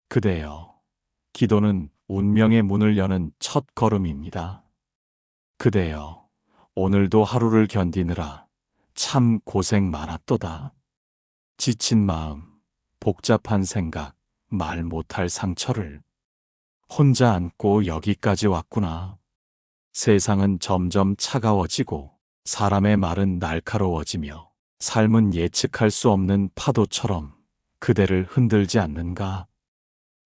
그대여, 기도는 운명의 문을 여는 첫 걸음입니다. 그대여, 오늘도 하루를 견디느라 참 고생 많았도다. 지친 마음, 복잡한 생각, 말 못할 상처를 혼자 안고 여기까지 왔구나. 세상은 점점 차가워지고 사람의 말은 날카로워지며 삶은 예측할 수 없는 파도처럼 그대를 흔들지 않는가?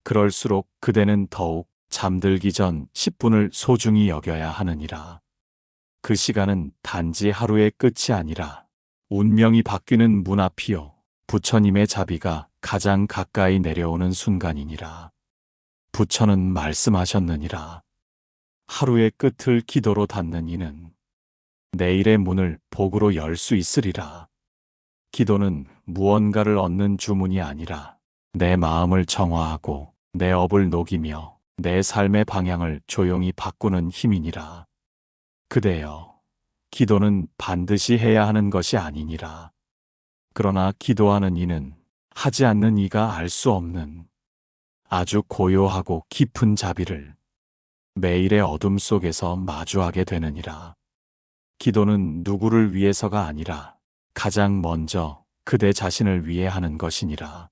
그럴수록 그대는 더욱 잠들기 전 10분을 소중히 여겨야 하느니라. 그 시간은 단지 하루의 끝이 아니라 운명이 바뀌는 문 앞이요. 부처님의 자비가 가장 가까이 내려오는 순간이니라. 부처는 말씀하셨느니라. 하루의 끝을 기도로 닫는 이는 내일의 문을 복으로 열 수 있으리라. 기도는 무언가를 얻는 주문이 아니라 내 마음을 정화하고 내 업을 녹이며 내 삶의 방향을 조용히 바꾸는 힘이니라. 그대여, 기도는 반드시 해야 하는 것이 아니니라. 그러나 기도하는 이는 하지 않는 이가 알 수 없는 아주 고요하고 깊은 자비를 매일의 어둠 속에서 마주하게 되느니라. 기도는 누구를 위해서가 아니라 가장 먼저 그대 자신을 위해 하는 것이니라.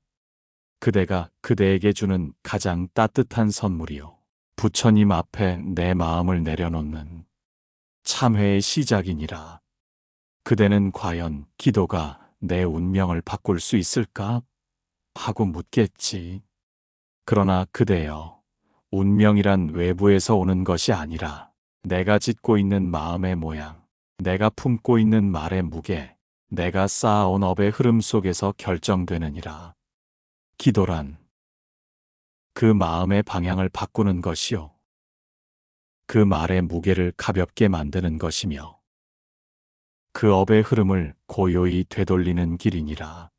그대가 그대에게 주는 가장 따뜻한 선물이요. 부처님 앞에 내 마음을 내려놓는 참회의 시작이니라. 그대는 과연 기도가 내 운명을 바꿀 수 있을까? 하고 묻겠지. 그러나 그대여, 운명이란 외부에서 오는 것이 아니라 내가 짓고 있는 마음의 모양, 내가 품고 있는 말의 무게, 내가 쌓아온 업의 흐름 속에서 결정되느니라. 기도란 그 마음의 방향을 바꾸는 것이요. 그 말의 무게를 가볍게 만드는 것이며 그 업의 흐름을 고요히 되돌리는 길이니라.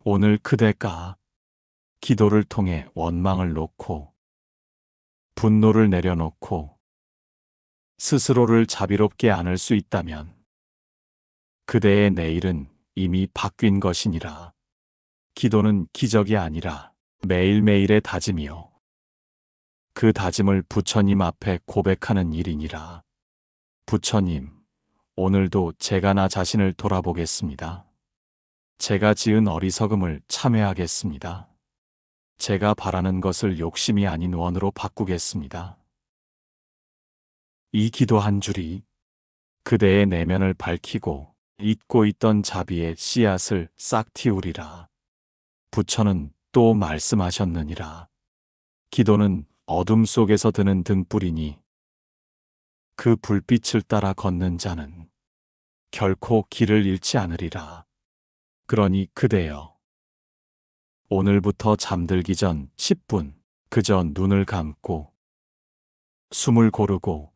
오늘 그대가 기도를 통해 원망을 놓고 분노를 내려놓고 스스로를 자비롭게 안을 수 있다면 그대의 내일은 이미 바뀐 것이니라. 기도는 기적이 아니라 매일매일의 다짐이요. 그 다짐을 부처님 앞에 고백하는 일이니라. 부처님, 오늘도 제가 나 자신을 돌아보겠습니다. 제가 지은 어리석음을 참회하겠습니다. 제가 바라는 것을 욕심이 아닌 원으로 바꾸겠습니다. 이 기도 한 줄이 그대의 내면을 밝히고 잊고 있던 자비의 씨앗을 싹 틔우리라. 부처는 또 말씀하셨느니라. 기도는 어둠 속에서 드는 등불이니 그 불빛을 따라 걷는 자는 결코 길을 잃지 않으리라. 그러니 그대여, 오늘부터 잠들기 전 10분 그저 눈을 감고 숨을 고르고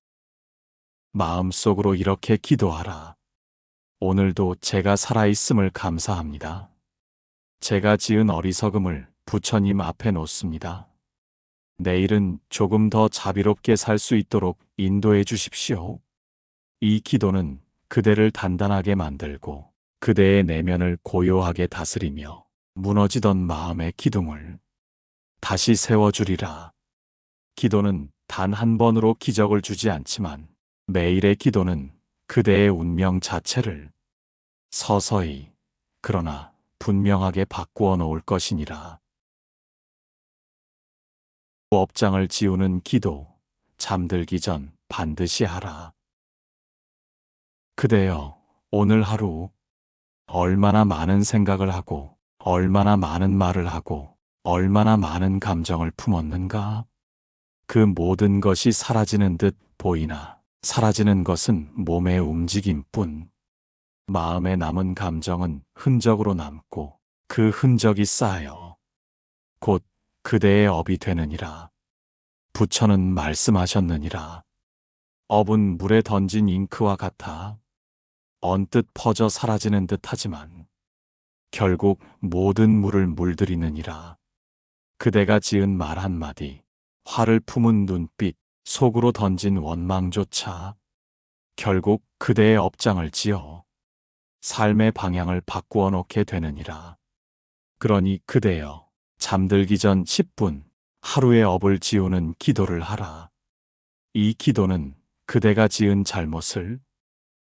마음속으로 이렇게 기도하라. 오늘도 제가 살아있음을 감사합니다. 제가 지은 어리석음을 부처님 앞에 놓습니다. 내일은 조금 더 자비롭게 살 수 있도록 인도해 주십시오. 이 기도는 그대를 단단하게 만들고 그대의 내면을 고요하게 다스리며 무너지던 마음의 기둥을 다시 세워주리라. 기도는 단 한 번으로 기적을 주지 않지만 매일의 기도는 그대의 운명 자체를 서서히 그러나 분명하게 바꾸어 놓을 것이니라. 업장을 지우는 기도, 잠들기 전 반드시 하라. 그대여, 오늘 하루 얼마나 많은 생각을 하고 얼마나 많은 말을 하고 얼마나 많은 감정을 품었는가? 그 모든 것이 사라지는 듯 보이나 사라지는 것은 몸의 움직임뿐. 마음에 남은 감정은 흔적으로 남고 그 흔적이 쌓여 곧 그대의 업이 되느니라. 부처는 말씀하셨느니라. 업은 물에 던진 잉크와 같아 언뜻 퍼져 사라지는 듯 하지만 결국 모든 물을 물들이느니라. 그대가 지은 말 한마디, 화를 품은 눈빛, 속으로 던진 원망조차 결국 그대의 업장을 지어 삶의 방향을 바꾸어 놓게 되느니라. 그러니 그대여, 잠들기 전 10분 하루의 업을 지우는 기도를 하라. 이 기도는 그대가 지은 잘못을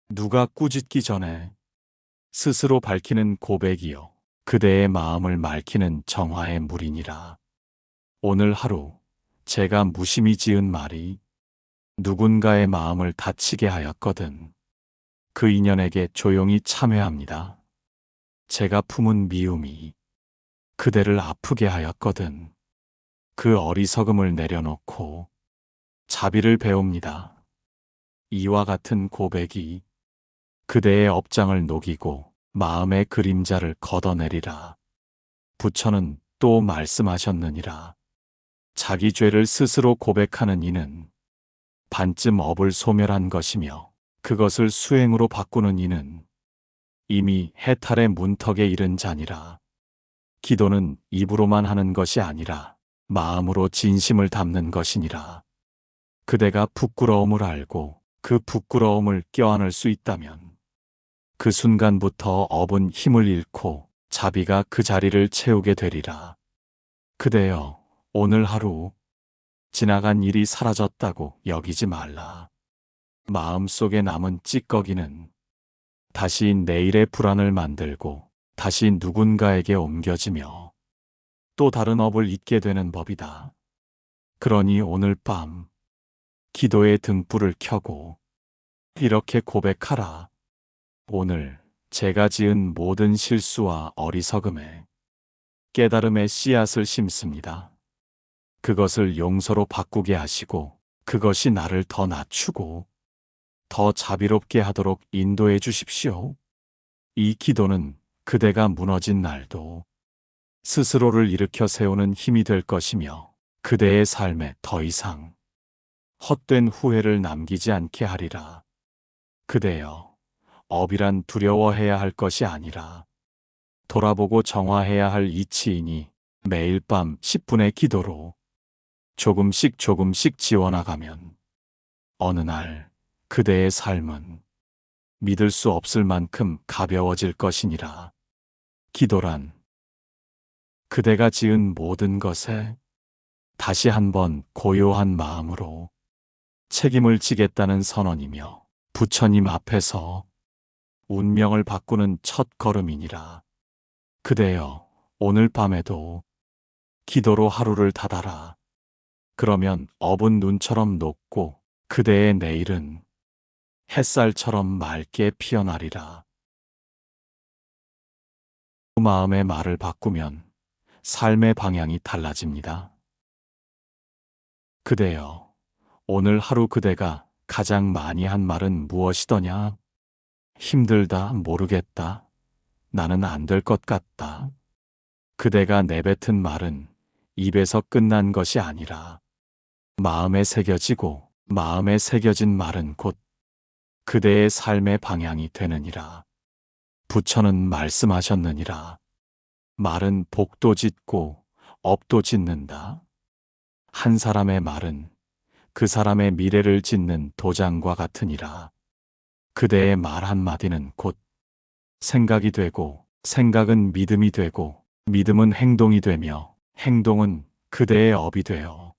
누가 꾸짖기 전에 스스로 밝히는 고백이요. 그대의 마음을 맑히는 정화의 물이니라. 오늘 하루 제가 무심히 지은 말이 누군가의 마음을 다치게 하였거든. 그 인연에게 조용히 참회합니다. 제가 품은 미움이 그대를 아프게 하였거든. 그 어리석음을 내려놓고 자비를 배웁니다. 이와 같은 고백이 그대의 업장을 녹이고 마음의 그림자를 걷어내리라. 부처는 또 말씀하셨느니라. 자기 죄를 스스로 고백하는 이는 반쯤 업을 소멸한 것이며 그것을 수행으로 바꾸는 이는 이미 해탈의 문턱에 이른 자니라. 기도는 입으로만 하는 것이 아니라 마음으로 진심을 담는 것이니라. 그대가 부끄러움을 알고 그 부끄러움을 껴안을 수 있다면 그 순간부터 업은 힘을 잃고 자비가 그 자리를 채우게 되리라. 그대여, 오늘 하루 지나간 일이 사라졌다고 여기지 말라. 마음속에 남은 찌꺼기는 다시 내일의 불안을 만들고 다시 누군가에게 옮겨지며 또 다른 업을 잊게 되는 법이다. 그러니 오늘 밤 기도의 등불을 켜고 이렇게 고백하라. 오늘 제가 지은 모든 실수와 어리석음에 깨달음의 씨앗을 심습니다. 그것을 용서로 바꾸게 하시고 그것이 나를 더 낮추고 더 자비롭게 하도록 인도해 주십시오. 이 기도는 그대가 무너진 날도 스스로를 일으켜 세우는 힘이 될 것이며 그대의 삶에 더 이상 헛된 후회를 남기지 않게 하리라. 그대여, 업이란 두려워해야 할 것이 아니라 돌아보고 정화해야 할 이치이니 매일 밤 10분의 기도로 조금씩 지워나가면 어느 날 그대의 삶은 믿을 수 없을 만큼 가벼워질 것이니라. 기도란 그대가 지은 모든 것에 다시 한번 고요한 마음으로 책임을 지겠다는 선언이며 부처님 앞에서 운명을 바꾸는 첫 걸음이니라. 그대여, 오늘 밤에도 기도로 하루를 닫아라. 그러면 업은 눈처럼 녹고 그대의 내일은 햇살처럼 맑게 피어나리라. 마음의 말을 바꾸면 삶의 방향이 달라집니다. 그대여, 오늘 하루 그대가 가장 많이 한 말은 무엇이더냐? 힘들다, 모르겠다, 나는 안 될 것 같다. 그대가 내뱉은 말은 입에서 끝난 것이 아니라 마음에 새겨지고 마음에 새겨진 말은 곧 그대의 삶의 방향이 되느니라. 부처는 말씀하셨느니라. 말은 복도 짓고 업도 짓는다. 한 사람의 말은 그 사람의 미래를 짓는 도장과 같으니라. 그대의 말 한마디는 곧 생각이 되고 생각은 믿음이 되고 믿음은 행동이 되며 행동은 그대의 업이 되어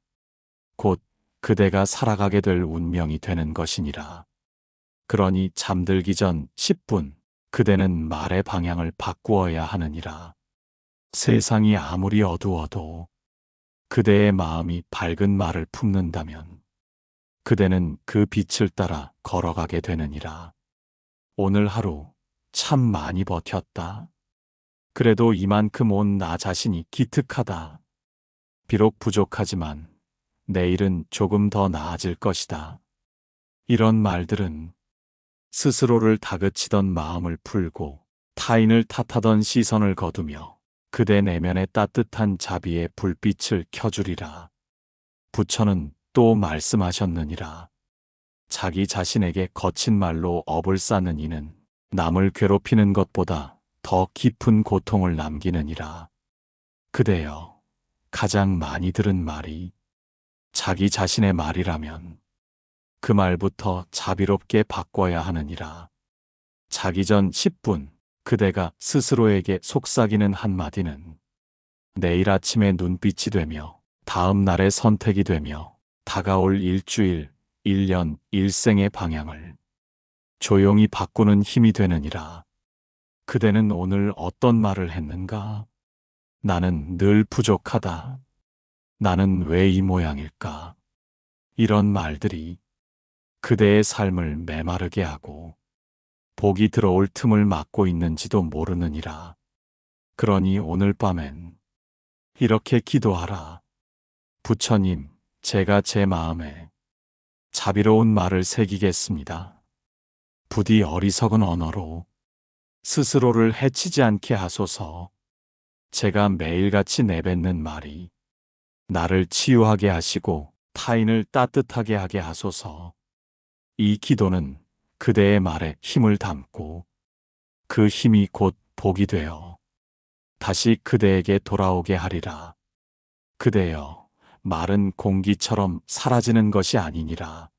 곧 그대가 살아가게 될 운명이 되는 것이니라. 그러니 잠들기 전 10분 그대는 말의 방향을 바꾸어야 하느니라. 세상이 아무리 어두워도 그대의 마음이 밝은 말을 품는다면 그대는 그 빛을 따라 걸어가게 되느니라. 오늘 하루 참 많이 버텼다. 그래도 이만큼 온 나 자신이 기특하다. 비록 부족하지만 내일은 조금 더 나아질 것이다. 이런 말들은 스스로를 다그치던 마음을 풀고 타인을 탓하던 시선을 거두며 그대 내면의 따뜻한 자비의 불빛을 켜주리라. 부처는 또 말씀하셨느니라. 자기 자신에게 거친 말로 업을 쌓는 이는 남을 괴롭히는 것보다 더 깊은 고통을 남기느니라. 그대여, 가장 많이 들은 말이 자기 자신의 말이라면 그 말부터 자비롭게 바꿔야 하느니라. 자기 전 10분 그대가 스스로에게 속삭이는 한마디는 내일 아침의 눈빛이 되며 다음 날의 선택이 되며 다가올 일주일, 1년, 일생의 방향을 조용히 바꾸는 힘이 되느니라. 그대는 오늘 어떤 말을 했는가? 나는 늘 부족하다. 나는 왜 이 모양일까? 이런 말들이 그대의 삶을 메마르게 하고 복이 들어올 틈을 막고 있는지도 모르느니라. 그러니 오늘 밤엔 이렇게 기도하라. 부처님, 제가 제 마음에 자비로운 말을 새기겠습니다. 부디 어리석은 언어로 스스로를 해치지 않게 하소서. 제가 매일같이 내뱉는 말이 나를 치유하게 하시고 타인을 따뜻하게 하게 하소서. 이 기도는 그대의 말에 힘을 담고 그 힘이 곧 복이 되어 다시 그대에게 돌아오게 하리라. 그대여, 말은 공기처럼 사라지는 것이 아니니라.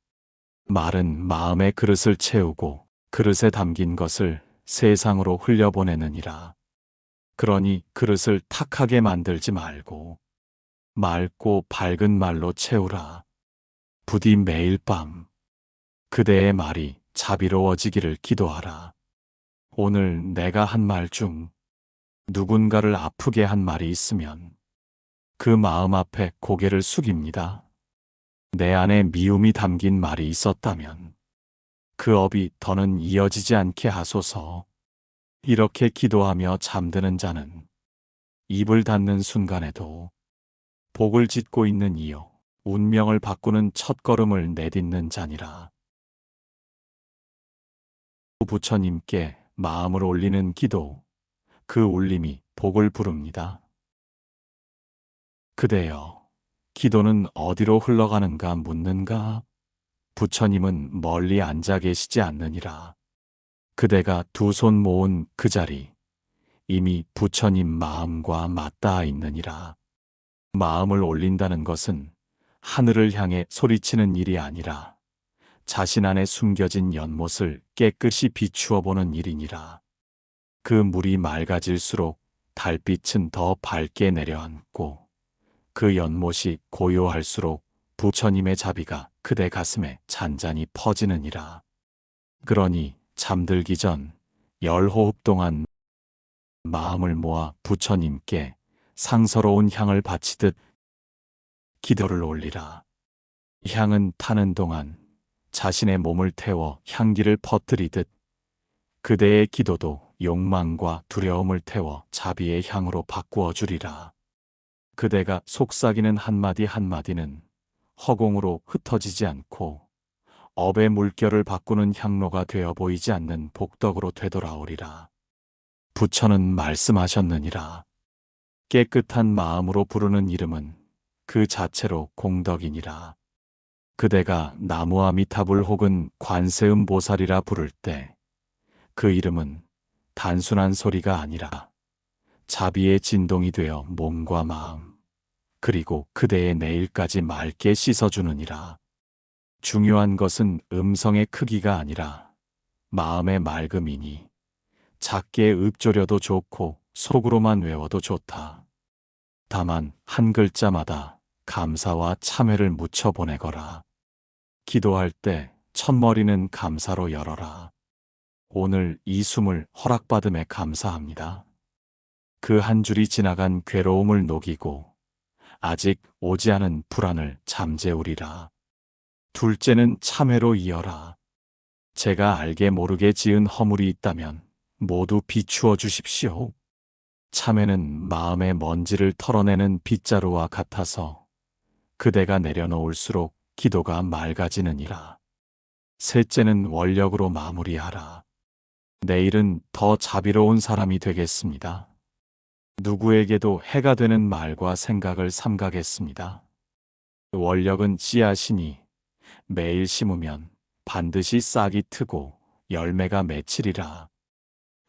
말은 마음의 그릇을 채우고 그릇에 담긴 것을 세상으로 흘려보내느니라. 그러니 그릇을 탁하게 만들지 말고 맑고 밝은 말로 채우라. 부디 매일 밤 그대의 말이 자비로워지기를 기도하라. 오늘 내가 한 말 중 누군가를 아프게 한 말이 있으면 그 마음 앞에 고개를 숙입니다. 내 안에 미움이 담긴 말이 있었다면 그 업이 더는 이어지지 않게 하소서. 이렇게 기도하며 잠드는 자는 입을 닫는 순간에도 복을 짓고 있는 이요 운명을 바꾸는 첫걸음을 내딛는 자니라. 부처님께 마음을 올리는 기도, 그 울림이 복을 부릅니다. 그대여, 기도는 어디로 흘러가는가 묻는가? 부처님은 멀리 앉아 계시지 않느니라. 그대가 두 손 모은 그 자리, 이미 부처님 마음과 맞닿아 있느니라. 마음을 올린다는 것은 하늘을 향해 소리치는 일이 아니라 자신 안에 숨겨진 연못을 깨끗이 비추어 보는 일이니라. 그 물이 맑아질수록 달빛은 더 밝게 내려앉고 그 연못이 고요할수록 부처님의 자비가 그대 가슴에 잔잔히 퍼지느니라. 그러니 잠들기 전 10호흡 동안 마음을 모아 부처님께 상서로운 향을 바치듯 기도를 올리라. 향은 타는 동안 자신의 몸을 태워 향기를 퍼뜨리듯 그대의 기도도 욕망과 두려움을 태워 자비의 향으로 바꾸어 주리라. 그대가 속삭이는 한마디 한마디는 허공으로 흩어지지 않고 업의 물결을 바꾸는 향로가 되어 보이지 않는 복덕으로 되돌아오리라. 부처는 말씀하셨느니라. 깨끗한 마음으로 부르는 이름은 그 자체로 공덕이니라. 그대가 나무아미타불 혹은 관세음보살이라 부를 때 그 이름은 단순한 소리가 아니라 자비의 진동이 되어 몸과 마음, 그리고 그대의 내일까지 맑게 씻어주느니라. 중요한 것은 음성의 크기가 아니라 마음의 맑음이니 작게 읊조려도 좋고 속으로만 외워도 좋다. 다만 한 글자마다 감사와 참회를 묻혀 보내거라. 기도할 때 첫머리는 감사로 열어라. 오늘 이 숨을 허락받음에 감사합니다. 그 한 줄이 지나간 괴로움을 녹이고 아직 오지 않은 불안을 잠재우리라. 둘째는 참회로 이어라. 제가 알게 모르게 지은 허물이 있다면 모두 비추어 주십시오. 참회는 마음의 먼지를 털어내는 빗자루와 같아서 그대가 내려놓을수록 기도가 맑아지느니라. 셋째는 원력으로 마무리하라. 내일은 더 자비로운 사람이 되겠습니다. 누구에게도 해가 되는 말과 생각을 삼가겠습니다. 원력은 씨앗이니 매일 심으면 반드시 싹이 트고 열매가 맺히리라.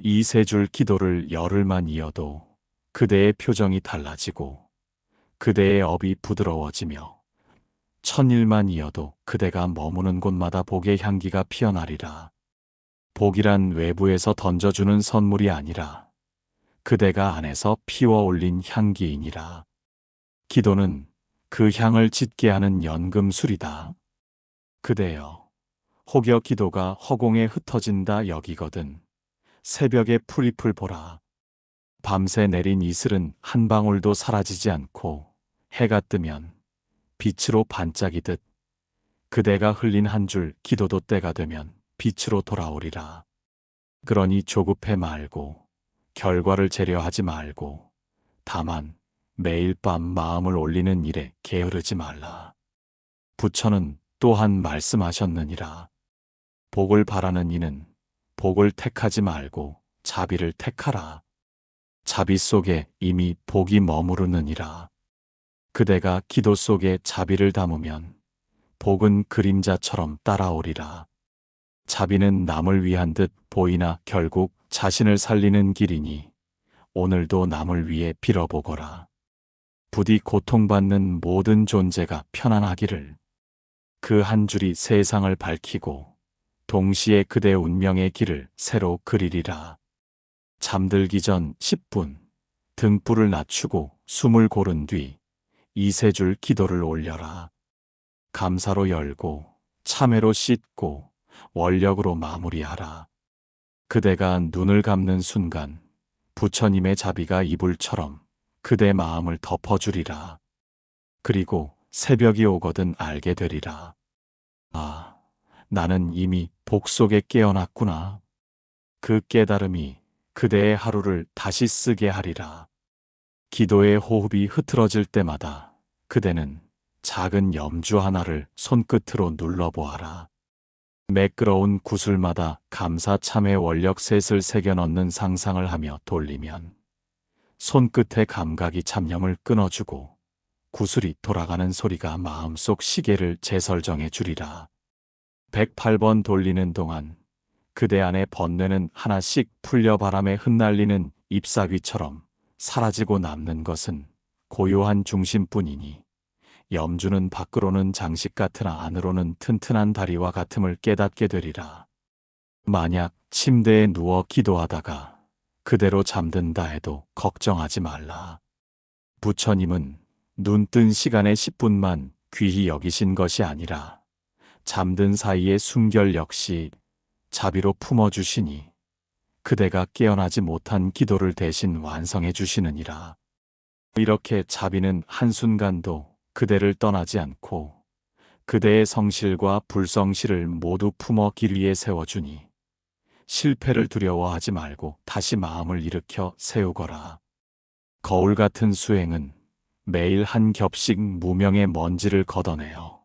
이 세 줄 기도를 열흘만 이어도 그대의 표정이 달라지고 그대의 업이 부드러워지며 천일만 이어도 그대가 머무는 곳마다 복의 향기가 피어나리라. 복이란 외부에서 던져주는 선물이 아니라 그대가 안에서 피워 올린 향기이니라. 기도는 그 향을 짙게 하는 연금술이다. 그대여, 혹여 기도가 허공에 흩어진다 여기거든 새벽에 풀잎을 보라. 밤새 내린 이슬은 한 방울도 사라지지 않고 해가 뜨면 빛으로 반짝이듯 그대가 흘린 한 줄 기도도 때가 되면 빛으로 돌아오리라. 그러니 조급해 말고 결과를 재려하지 말고 다만 매일 밤 마음을 올리는 일에 게으르지 말라. 부처는 또한 말씀하셨느니라. 복을 바라는 이는 복을 택하지 말고 자비를 택하라. 자비 속에 이미 복이 머무르느니라. 그대가 기도 속에 자비를 담으면 복은 그림자처럼 따라오리라. 자비는 남을 위한 듯 보이나 결국 자신을 살리는 길이니 오늘도 남을 위해 빌어보거라. 부디 고통받는 모든 존재가 편안하기를. 그 한 줄이 세상을 밝히고 동시에 그대 운명의 길을 새로 그리리라. 잠들기 전 10분 등불을 낮추고 숨을 고른 뒤 이세 줄 기도를 올려라. 감사로 열고 참회로 씻고 원력으로 마무리하라. 그대가 눈을 감는 순간 부처님의 자비가 이불처럼 그대 마음을 덮어주리라. 그리고 새벽이 오거든 알게 되리라. 아, 나는 이미 복 속에 깨어났구나. 그 깨달음이 그대의 하루를 다시 쓰게 하리라. 기도의 호흡이 흐트러질 때마다 그대는 작은 염주 하나를 손끝으로 눌러보아라. 매끄러운 구슬마다 감사 참회 원력 셋을 새겨 넣는 상상을 하며 돌리면 손끝의 감각이 잡념을 끊어주고 구슬이 돌아가는 소리가 마음속 시계를 재설정해 주리라. 108번 돌리는 동안 그대 안의 번뇌는 하나씩 풀려 바람에 흩날리는 잎사귀처럼 사라지고 남는 것은 고요한 중심뿐이니 염주는 밖으로는 장식 같으나 안으로는 튼튼한 다리와 같음을 깨닫게 되리라. 만약 침대에 누워 기도하다가 그대로 잠든다 해도 걱정하지 말라. 부처님은 눈 뜬 시간의 10분만 귀히 여기신 것이 아니라 잠든 사이의 숨결 역시 자비로 품어주시니 그대가 깨어나지 못한 기도를 대신 완성해 주시느니라. 이렇게 자비는 한순간도 그대를 떠나지 않고 그대의 성실과 불성실을 모두 품어 길 위에 세워주니 실패를 두려워하지 말고 다시 마음을 일으켜 세우거라. 거울 같은 수행은 매일 한 겹씩 무명의 먼지를 걷어내어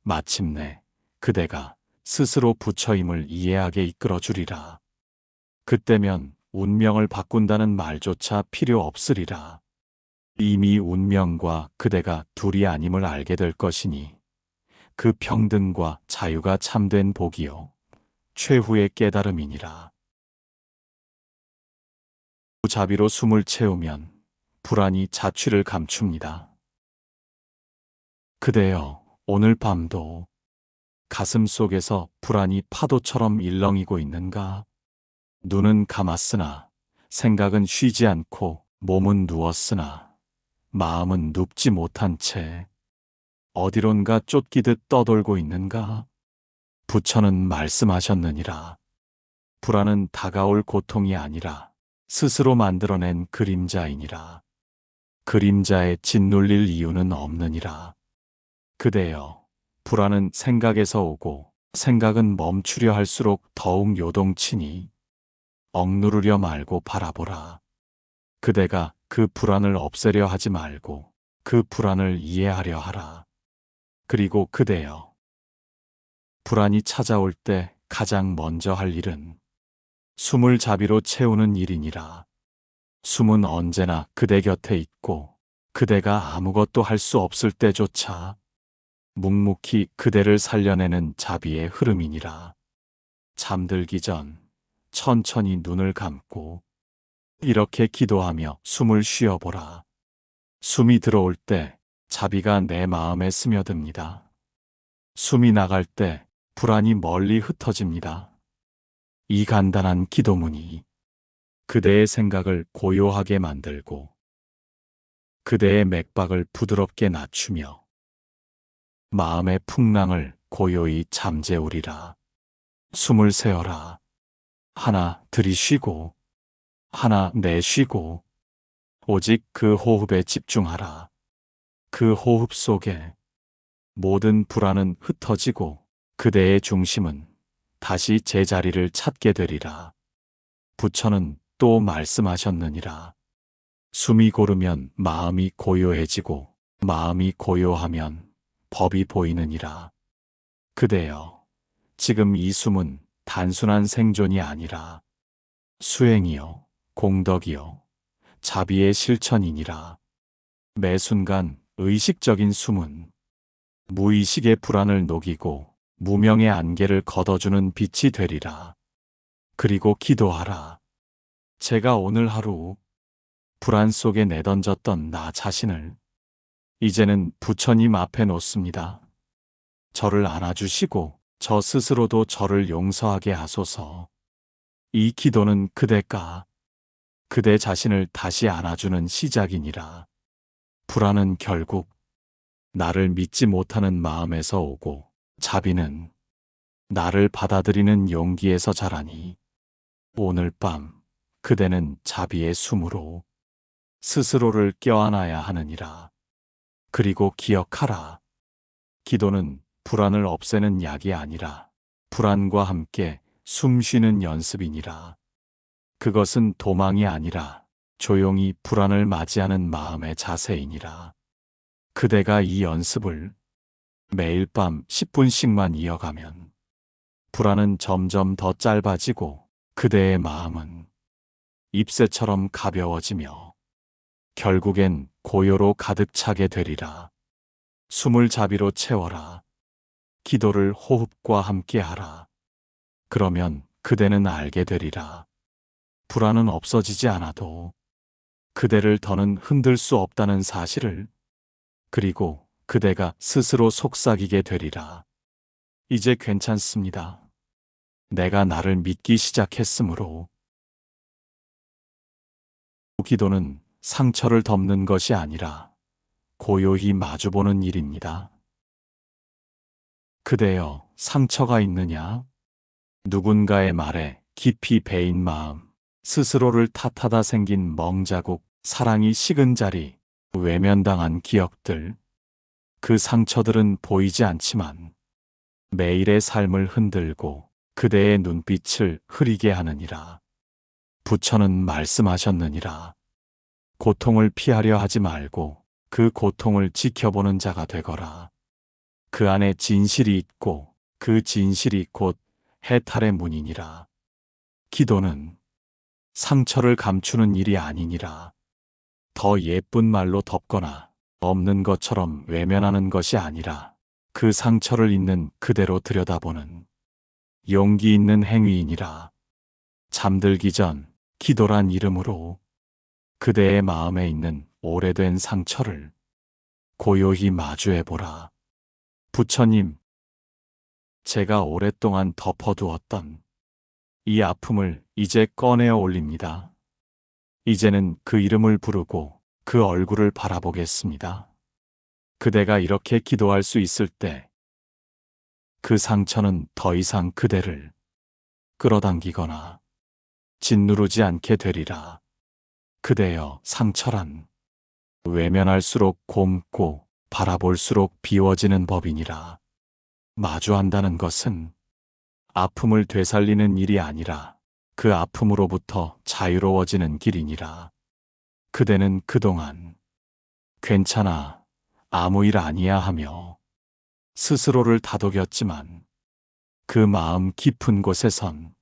마침내 그대가 스스로 부처임을 이해하게 이끌어 주리라. 그때면 운명을 바꾼다는 말조차 필요 없으리라. 이미 운명과 그대가 둘이 아님을 알게 될 것이니 그 평등과 자유가 참된 복이요 최후의 깨달음이니라. 자비로 숨을 채우면 불안이 자취를 감춥니다. 그대여, 오늘 밤도 가슴 속에서 불안이 파도처럼 일렁이고 있는가? 눈은 감았으나 생각은 쉬지 않고 몸은 누웠으나 마음은 눕지 못한 채 어디론가 쫓기듯 떠돌고 있는가? 부처는 말씀하셨느니라. 불안은 다가올 고통이 아니라 스스로 만들어낸 그림자이니라. 그림자에 짓눌릴 이유는 없느니라. 그대여, 불안은 생각에서 오고 생각은 멈추려 할수록 더욱 요동치니 억누르려 말고 바라보라. 그대가 그 불안을 없애려 하지 말고 그 불안을 이해하려 하라. 그리고 그대여, 불안이 찾아올 때 가장 먼저 할 일은 숨을 자비로 채우는 일이니라. 숨은 언제나 그대 곁에 있고 그대가 아무것도 할 수 없을 때조차 묵묵히 그대를 살려내는 자비의 흐름이니라. 잠들기 전 천천히 눈을 감고 이렇게 기도하며 숨을 쉬어보라. 숨이 들어올 때 자비가 내 마음에 스며듭니다. 숨이 나갈 때 불안이 멀리 흩어집니다. 이 간단한 기도문이 그대의 생각을 고요하게 만들고 그대의 맥박을 부드럽게 낮추며 마음의 풍랑을 고요히 잠재우리라. 숨을 세어라. 하나 들이쉬고 하나 내쉬고 오직 그 호흡에 집중하라. 그 호흡 속에 모든 불안은 흩어지고 그대의 중심은 다시 제자리를 찾게 되리라. 부처는 또 말씀하셨느니라. 숨이 고르면 마음이 고요해지고 마음이 고요하면 법이 보이느니라. 그대여, 지금 이 숨은 단순한 생존이 아니라 수행이요, 공덕이요, 자비의 실천이니라. 매 순간 의식적인 숨은 무의식의 불안을 녹이고 무명의 안개를 걷어주는 빛이 되리라. 그리고 기도하라. 제가 오늘 하루 불안 속에 내던졌던 나 자신을 이제는 부처님 앞에 놓습니다. 저를 안아주시고 저 스스로도 저를 용서하게 하소서. 이 기도는 그대가 그대 자신을 다시 안아주는 시작이니라. 불안은 결국 나를 믿지 못하는 마음에서 오고 자비는 나를 받아들이는 용기에서 자라니 오늘 밤 그대는 자비의 숨으로 스스로를 껴안아야 하느니라. 그리고 기억하라. 기도는 불안을 없애는 약이 아니라 불안과 함께 숨 쉬는 연습이니라. 그것은 도망이 아니라 조용히 불안을 맞이하는 마음의 자세이니라. 그대가 이 연습을 매일 밤 10분씩만 이어가면 불안은 점점 더 짧아지고 그대의 마음은 잎새처럼 가벼워지며 결국엔 고요로 가득 차게 되리라. 숨을 자비로 채워라. 기도를 호흡과 함께 하라. 그러면 그대는 알게 되리라. 불안은 없어지지 않아도 그대를 더는 흔들 수 없다는 사실을, 그리고 그대가 스스로 속삭이게 되리라. 이제 괜찮습니다. 내가 나를 믿기 시작했으므로. 기도는 상처를 덮는 것이 아니라 고요히 마주보는 일입니다. 그대여, 상처가 있느냐? 누군가의 말에 깊이 베인 마음, 스스로를 탓하다 생긴 멍자국, 사랑이 식은 자리, 외면당한 기억들. 그 상처들은 보이지 않지만 매일의 삶을 흔들고 그대의 눈빛을 흐리게 하느니라. 부처는 말씀하셨느니라. 고통을 피하려 하지 말고 그 고통을 지켜보는 자가 되거라. 그 안에 진실이 있고 그 진실이 곧 해탈의 문이니라. 기도는 상처를 감추는 일이 아니니라. 더 예쁜 말로 덮거나 없는 것처럼 외면하는 것이 아니라 그 상처를 있는 그대로 들여다보는 용기 있는 행위이니라. 잠들기 전 기도란 이름으로 그대의 마음에 있는 오래된 상처를 고요히 마주해보라. 부처님, 제가 오랫동안 덮어두었던 이 아픔을 이제 꺼내어 올립니다. 이제는 그 이름을 부르고 그 얼굴을 바라보겠습니다. 그대가 이렇게 기도할 수 있을 때 그 상처는 더 이상 그대를 끌어당기거나 짓누르지 않게 되리라. 그대여, 상처란 외면할수록 곰고 바라볼수록 비워지는 법이니라. 마주한다는 것은 아픔을 되살리는 일이 아니라 그 아픔으로부터 자유로워지는 길이니라. 그대는 그동안 괜찮아, 아무 일 아니야 하며 스스로를 다독였지만 그 마음 깊은 곳에선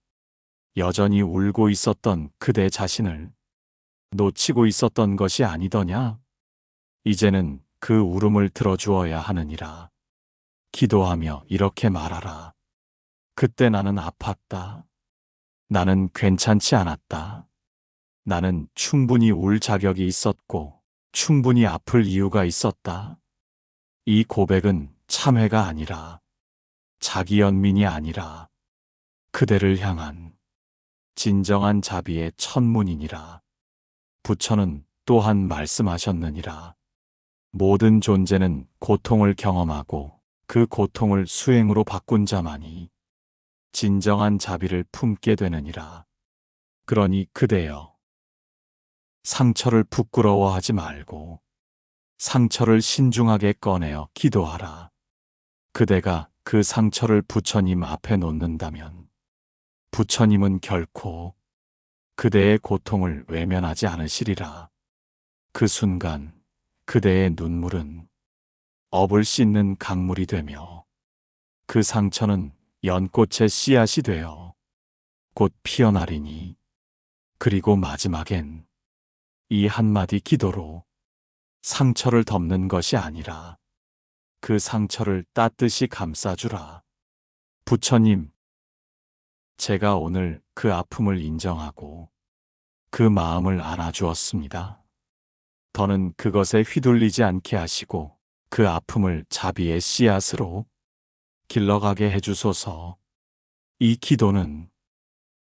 여전히 울고 있었던 그대 자신을 놓치고 있었던 것이 아니더냐? 이제는 그 울음을 들어주어야 하느니라. 기도하며 이렇게 말하라. 그때 나는 아팠다. 나는 괜찮지 않았다. 나는 충분히 울 자격이 있었고 충분히 아플 이유가 있었다. 이 고백은 참회가 아니라 자기 연민이 아니라 그대를 향한 진정한 자비의 천문이니라. 부처는 또한 말씀하셨느니라. 모든 존재는 고통을 경험하고 그 고통을 수행으로 바꾼 자만이 진정한 자비를 품게 되느니라. 그러니 그대여, 상처를 부끄러워하지 말고 상처를 신중하게 꺼내어 기도하라. 그대가 그 상처를 부처님 앞에 놓는다면 부처님은 결코 그대의 고통을 외면하지 않으시리라. 그 순간 그대의 눈물은 업을 씻는 강물이 되며 그 상처는 연꽃의 씨앗이 되어 곧 피어나리니, 그리고 마지막엔 이 한마디 기도로 상처를 덮는 것이 아니라 그 상처를 따뜻이 감싸주라. 부처님, 제가 오늘 그 아픔을 인정하고 그 마음을 안아주었습니다. 더는 그것에 휘둘리지 않게 하시고 그 아픔을 자비의 씨앗으로 길러가게 해주소서. 이 기도는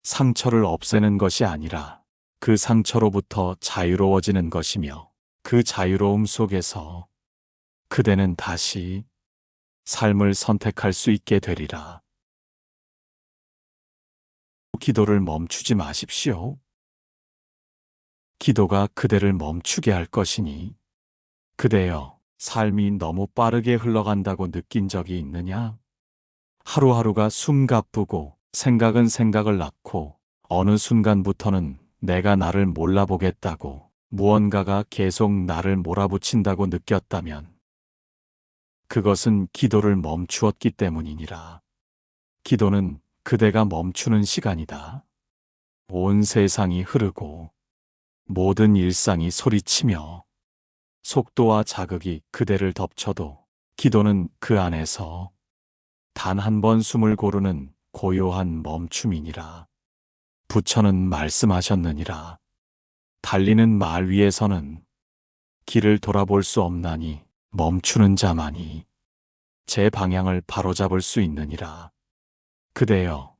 상처를 없애는 것이 아니라 그 상처로부터 자유로워지는 것이며, 그 자유로움 속에서 그대는 다시 삶을 선택할 수 있게 되리라. 기도를 멈추지 마십시오. 기도가 그대를 멈추게 할 것이니, 그대여, 삶이 너무 빠르게 흘러간다고 느낀 적이 있느냐? 하루하루가 숨가쁘고 생각은 생각을 낳고 어느 순간부터는 내가 나를 몰라보겠다고 무언가가 계속 나를 몰아붙인다고 느꼈다면 그것은 기도를 멈추었기 때문이니라. 기도는 그대가 멈추는 시간이다. 온 세상이 흐르고 모든 일상이 소리치며 속도와 자극이 그대를 덮쳐도 기도는 그 안에서 단 한 번 숨을 고르는 고요한 멈춤이니라. 부처는 말씀하셨느니라. 달리는 말 위에서는 길을 돌아볼 수 없나니 멈추는 자만이 제 방향을 바로잡을 수 있느니라. 그대여,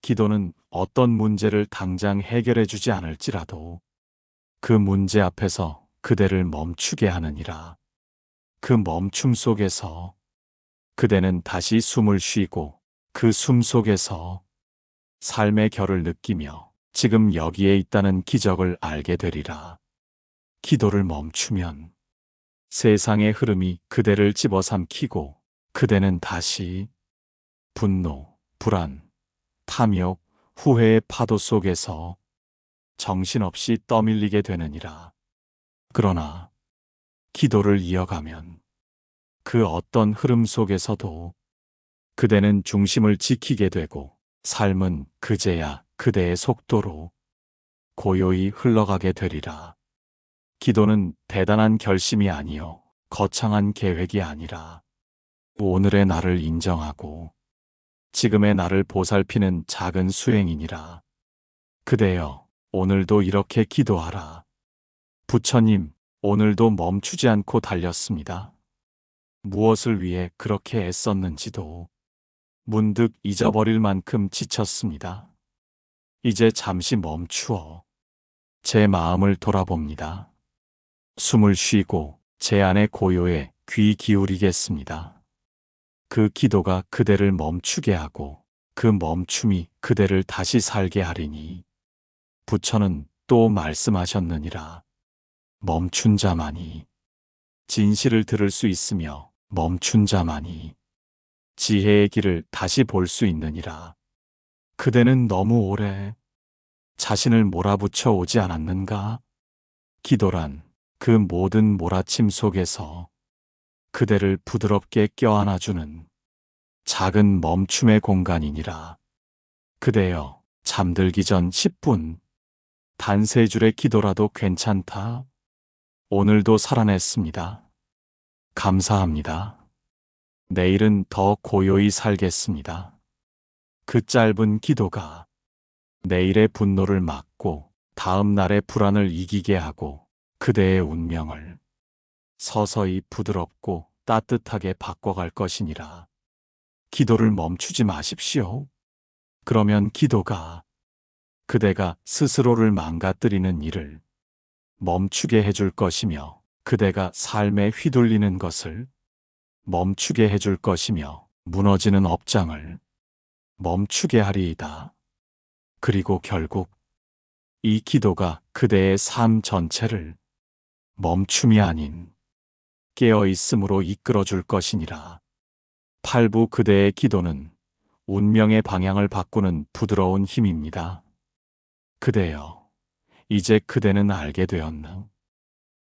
기도는 어떤 문제를 당장 해결해 주지 않을지라도 그 문제 앞에서 그대를 멈추게 하느니라. 그 멈춤 속에서 그대는 다시 숨을 쉬고 그 숨 속에서 삶의 결을 느끼며 지금 여기에 있다는 기적을 알게 되리라. 기도를 멈추면 세상의 흐름이 그대를 집어삼키고 그대는 다시 분노, 불안, 탐욕, 후회의 파도 속에서 정신없이 떠밀리게 되느니라. 그러나 기도를 이어가면 그 어떤 흐름 속에서도 그대는 중심을 지키게 되고 삶은 그제야 그대의 속도로 고요히 흘러가게 되리라. 기도는 대단한 결심이 아니요 거창한 계획이 아니라 오늘의 나를 인정하고 지금의 나를 보살피는 작은 수행이니라. 그대여, 오늘도 이렇게 기도하라. 부처님, 오늘도 멈추지 않고 달렸습니다. 무엇을 위해 그렇게 애썼는지도 문득 잊어버릴 만큼 지쳤습니다. 이제 잠시 멈추어 제 마음을 돌아봅니다. 숨을 쉬고 제 안의 고요에 귀 기울이겠습니다. 그 기도가 그대를 멈추게 하고 그 멈춤이 그대를 다시 살게 하리니, 부처는 또 말씀하셨느니라. 멈춘 자만이 진실을 들을 수 있으며 멈춘 자만이 지혜의 길을 다시 볼 수 있느니라. 그대는 너무 오래 자신을 몰아붙여 오지 않았는가? 기도란 그 모든 몰아침 속에서 그대를 부드럽게 껴안아주는 작은 멈춤의 공간이니라. 그대여, 잠들기 전 10분, 단 3줄의 기도라도 괜찮다. 오늘도 살아냈습니다. 감사합니다. 내일은 더 고요히 살겠습니다. 그 짧은 기도가 내일의 분노를 막고 다음 날의 불안을 이기게 하고 그대의 운명을 서서히 부드럽고 따뜻하게 바꿔갈 것이니라. 기도를 멈추지 마십시오. 그러면 기도가 그대가 스스로를 망가뜨리는 일을 멈추게 해줄 것이며, 그대가 삶에 휘둘리는 것을 멈추게 해줄 것이며, 무너지는 업장을 멈추게 하리이다. 그리고 결국 이 기도가 그대의 삶 전체를 멈춤이 아닌 깨어있음으로 이끌어줄 것이니라. 8부 그대의 기도는 운명의 방향을 바꾸는 부드러운 힘입니다. 그대여, 이제 그대는 알게 되었나?